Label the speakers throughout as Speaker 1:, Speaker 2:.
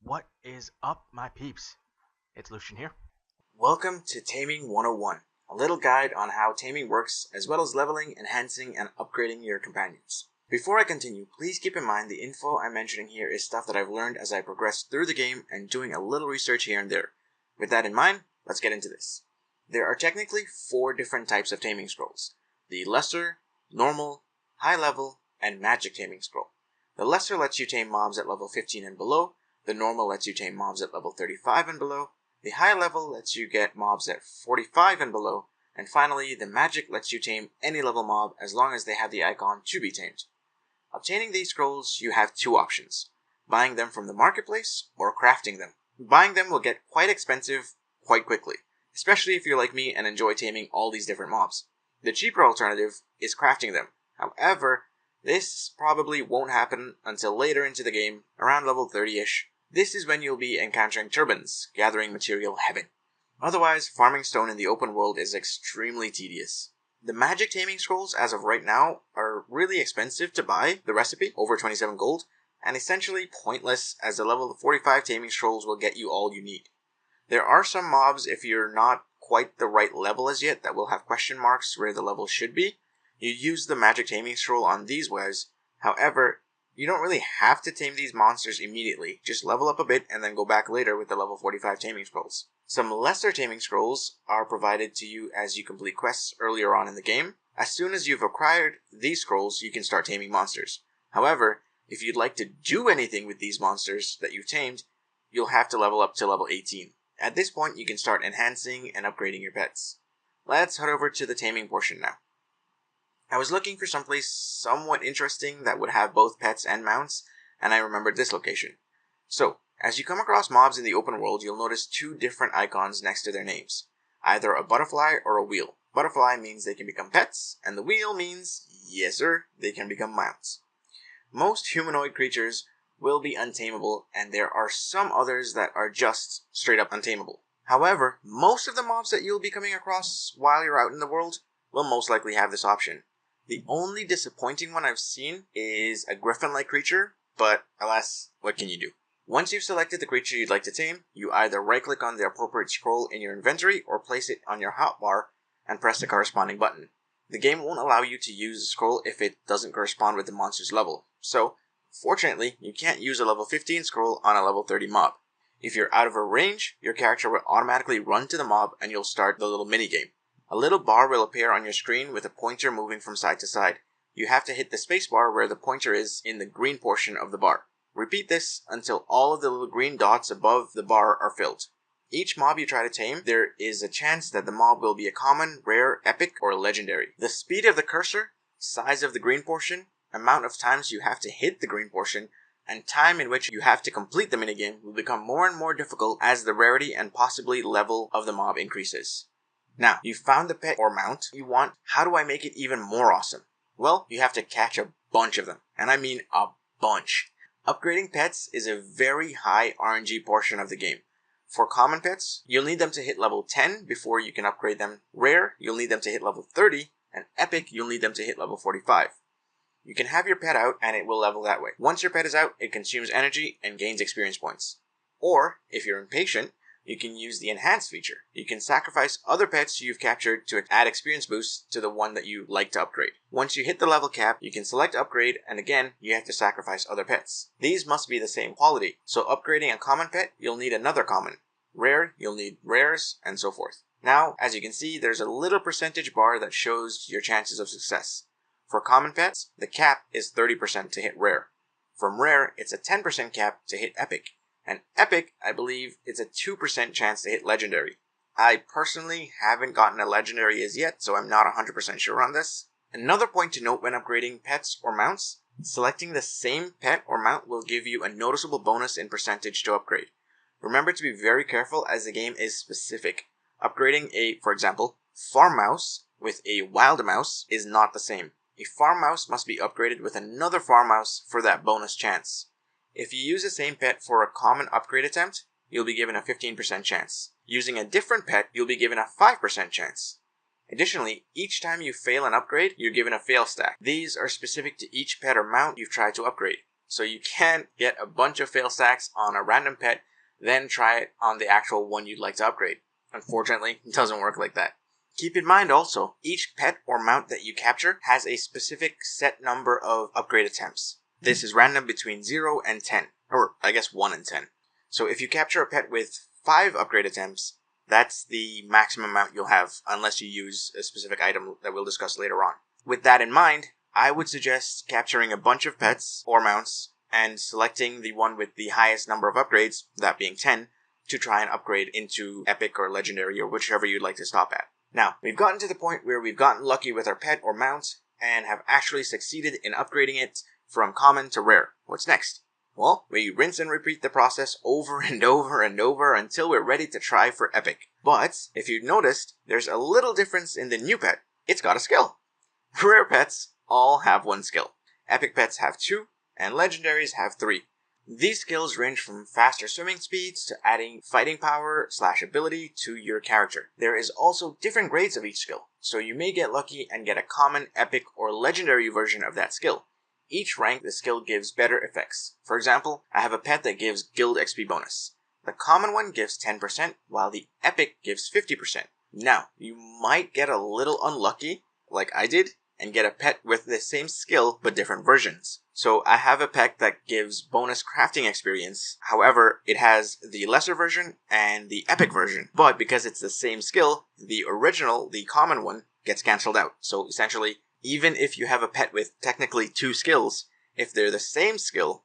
Speaker 1: What is up, my peeps? It's Lucian here.
Speaker 2: Welcome to Taming 101, a little guide on how taming works, as well as leveling, enhancing, and upgrading your companions. Before I continue, please keep in mind the info I'm mentioning here is stuff that I've learned as I progress through the game and doing a little research here and there. With that in mind, let's get into this. There are technically 4 different types of taming scrolls: the lesser, normal, high level, and magic taming scroll. The lesser lets you tame mobs at level 15 and below, the normal lets you tame mobs at level 35 and below, the high level lets you get mobs at 45 and below, and finally, the magic lets you tame any level mob as long as they have the icon to be tamed. Obtaining these scrolls, you have 2 options: buying them from the marketplace or crafting them. Buying them will get quite expensive quite quickly, especially if you're like me and enjoy taming all these different mobs. The cheaper alternative is crafting them. However, this probably won't happen until later into the game, around level 30ish. This is when you'll be encountering turbines, gathering material heaven. Otherwise, farming stone in the open world is extremely tedious. The magic taming scrolls, as of right now, are really expensive to buy, the recipe, over 27 gold, and essentially pointless as the level 45 taming scrolls will get you all you need. There are some mobs, if you're not quite the right level as yet, that will have question marks where the level should be. You use the magic taming scroll on these ways. However, you don't really have to tame these monsters immediately, just level up a bit and then go back later with the level 45 taming scrolls. Some lesser taming scrolls are provided to you as you complete quests earlier on in the game. As soon as you've acquired these scrolls, you can start taming monsters. However, if you'd like to do anything with these monsters that you've tamed, you'll have to level up to level 18. At this point, you can start enhancing and upgrading your pets. Let's head over to the taming portion now. I was looking for someplace somewhat interesting that would have both pets and mounts, and I remembered this location. So, as you come across mobs in the open world, you'll notice 2 different icons next to their names. Either a butterfly or a wheel. Butterfly means they can become pets, and the wheel means, yes sir, they can become mounts. Most humanoid creatures will be untamable, and there are some others that are just straight up untamable. However, most of the mobs that you'll be coming across while you're out in the world will most likely have this option. The only disappointing one I've seen is a griffin-like creature, but alas, what can you do? Once you've selected the creature you'd like to tame, you either right-click on the appropriate scroll in your inventory or place it on your hotbar and press the corresponding button. The game won't allow you to use the scroll if it doesn't correspond with the monster's level, so fortunately, you can't use a level 15 scroll on a level 30 mob. If you're out of a range, your character will automatically run to the mob and you'll start the little minigame. A little bar will appear on your screen with a pointer moving from side to side. You have to hit the spacebar where the pointer is in the green portion of the bar. Repeat this until all of the little green dots above the bar are filled. Each mob you try to tame, there is a chance that the mob will be a common, rare, epic, or legendary. The speed of the cursor, size of the green portion, amount of times you have to hit the green portion, and time in which you have to complete the minigame will become more and more difficult as the rarity and possibly level of the mob increases. Now, you've found the pet or mount you want. How do I make it even more awesome? Well, you have to catch a bunch of them. And I mean a bunch. Upgrading pets is a very high RNG portion of the game. For common pets, you'll need them to hit level 10 before you can upgrade them. Rare, you'll need them to hit level 30. And epic, you'll need them to hit level 45. You can have your pet out and it will level that way. Once your pet is out, it consumes energy and gains experience points. Or, if you're impatient, you can use the enhance feature. You can sacrifice other pets you've captured to add experience boosts to the one that you like to upgrade. Once you hit the level cap, you can select upgrade, and again, you have to sacrifice other pets. These must be the same quality, so upgrading a common pet, you'll need another common. Rare, you'll need rares, and so forth. Now, as you can see, there's a little percentage bar that shows your chances of success. For common pets, the cap is 30% to hit rare. From rare, it's a 10% cap to hit epic. And epic, I believe, it's a 2% chance to hit legendary. I personally haven't gotten a legendary as yet, so I'm not 100% sure on this. Another point to note when upgrading pets or mounts, selecting the same pet or mount will give you a noticeable bonus in percentage to upgrade. Remember to be very careful as the game is specific. Upgrading a, for example, farm mouse with a wild mouse is not the same. A farm mouse must be upgraded with another farm mouse for that bonus chance. If you use the same pet for a common upgrade attempt, you'll be given a 15% chance. Using a different pet, you'll be given a 5% chance. Additionally, each time you fail an upgrade, you're given a fail stack. These are specific to each pet or mount you've tried to upgrade. So you can't get a bunch of fail stacks on a random pet, then try it on the actual one you'd like to upgrade. Unfortunately, it doesn't work like that. Keep in mind also, each pet or mount that you capture has a specific set number of upgrade attempts. This is random between 0 and 10, or I guess 1 and 10. So if you capture a pet with 5 upgrade attempts, that's the maximum amount you'll have unless you use a specific item that we'll discuss later on. With that in mind, I would suggest capturing a bunch of pets or mounts and selecting the one with the highest number of upgrades, that being 10, to try and upgrade into epic or legendary or whichever you'd like to stop at. Now, we've gotten to the point where we've gotten lucky with our pet or mount and have actually succeeded in upgrading it from common to rare. What's next? Well, we rinse and repeat the process over and over and over until we're ready to try for epic. But, if you've noticed, there's a little difference in the new pet. It's got a skill. Rare pets all have 1 skill. Epic pets have 2, and legendaries have 3. These skills range from faster swimming speeds to adding fighting power / ability to your character. There is also different grades of each skill, so you may get lucky and get a common, epic, or legendary version of that skill. Each rank the skill gives better effects. For example, I have a pet that gives guild XP bonus. The common one gives 10%, while the epic gives 50%. Now, you might get a little unlucky, like I did, and get a pet with the same skill but different versions. So I have a pet that gives bonus crafting experience. However, it has the lesser version and the epic version. But because it's the same skill, the original, the common one, gets cancelled out. So essentially, even if you have a pet with technically 2 skills, if they're the same skill,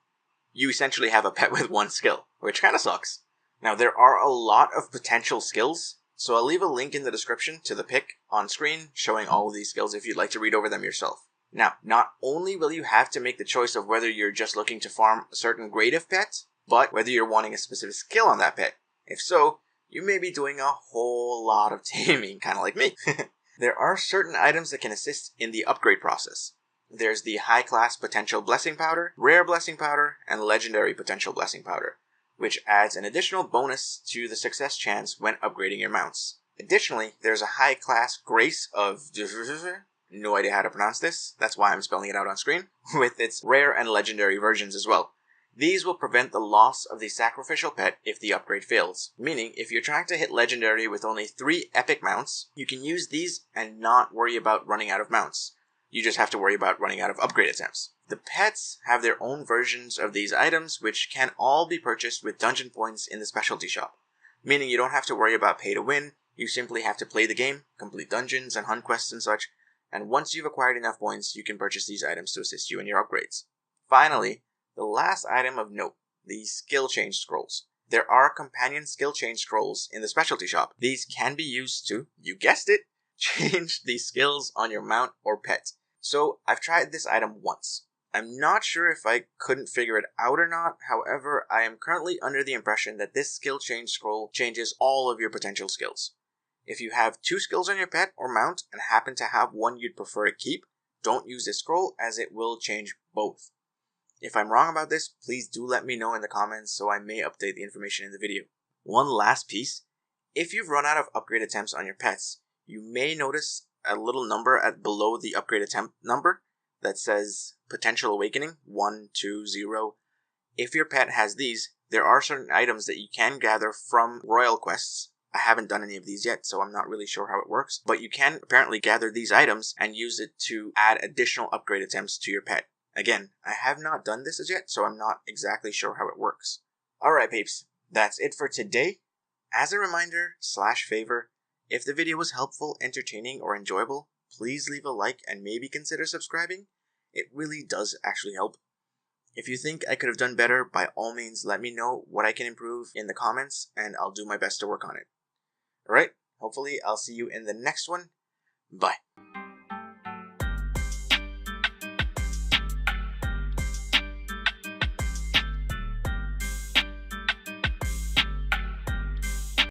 Speaker 2: you essentially have a pet with 1 skill, which kind of sucks. Now, there are a lot of potential skills, so I'll leave a link in the description to the pic on screen showing all of these skills if you'd like to read over them yourself. Now, not only will you have to make the choice of whether you're just looking to farm a certain grade of pet, but whether you're wanting a specific skill on that pet. If so, you may be doing a whole lot of taming, kind of like me. There are certain items that can assist in the upgrade process. There's the high class potential blessing powder, rare blessing powder, and legendary potential blessing powder, which adds an additional bonus to the success chance when upgrading your mounts. Additionally, there's a high class grace of no idea how to pronounce this, that's why I'm spelling it out on screen, with its rare and legendary versions as well. These will prevent the loss of the sacrificial pet if the upgrade fails, meaning if you're trying to hit legendary with only 3 epic mounts, you can use these and not worry about running out of mounts. You just have to worry about running out of upgrade attempts. The pets have their own versions of these items, which can all be purchased with dungeon points in the specialty shop, meaning you don't have to worry about pay to win. You simply have to play the game, complete dungeons and hunt quests and such, and once you've acquired enough points, you can purchase these items to assist you in your upgrades. Finally, the last item of note, the skill change scrolls. There are companion skill change scrolls in the specialty shop. These can be used to, you guessed it, change the skills on your mount or pet. So I've tried this item once. I'm not sure if I couldn't figure it out or not, however, I am currently under the impression that this skill change scroll changes all of your potential skills. If you have 2 skills on your pet or mount and happen to have one you'd prefer to keep, don't use this scroll as it will change both. If I'm wrong about this, please do let me know in the comments so I may update the information in the video. One last piece, if you've run out of upgrade attempts on your pets, you may notice a little number at below the upgrade attempt number that says Potential Awakening 1, 2, 0. If your pet has these, there are certain items that you can gather from royal quests. I haven't done any of these yet, so I'm not really sure how it works, but you can apparently gather these items and use it to add additional upgrade attempts to your pet. Again, I have not done this as yet, so I'm not exactly sure how it works. Alright peeps, that's it for today. As a reminder / favor, if the video was helpful, entertaining, or enjoyable, please leave a like and maybe consider subscribing. It really does actually help. If you think I could have done better, by all means let me know what I can improve in the comments, and I'll do my best to work on it. Alright, hopefully I'll see you in the next one. Bye.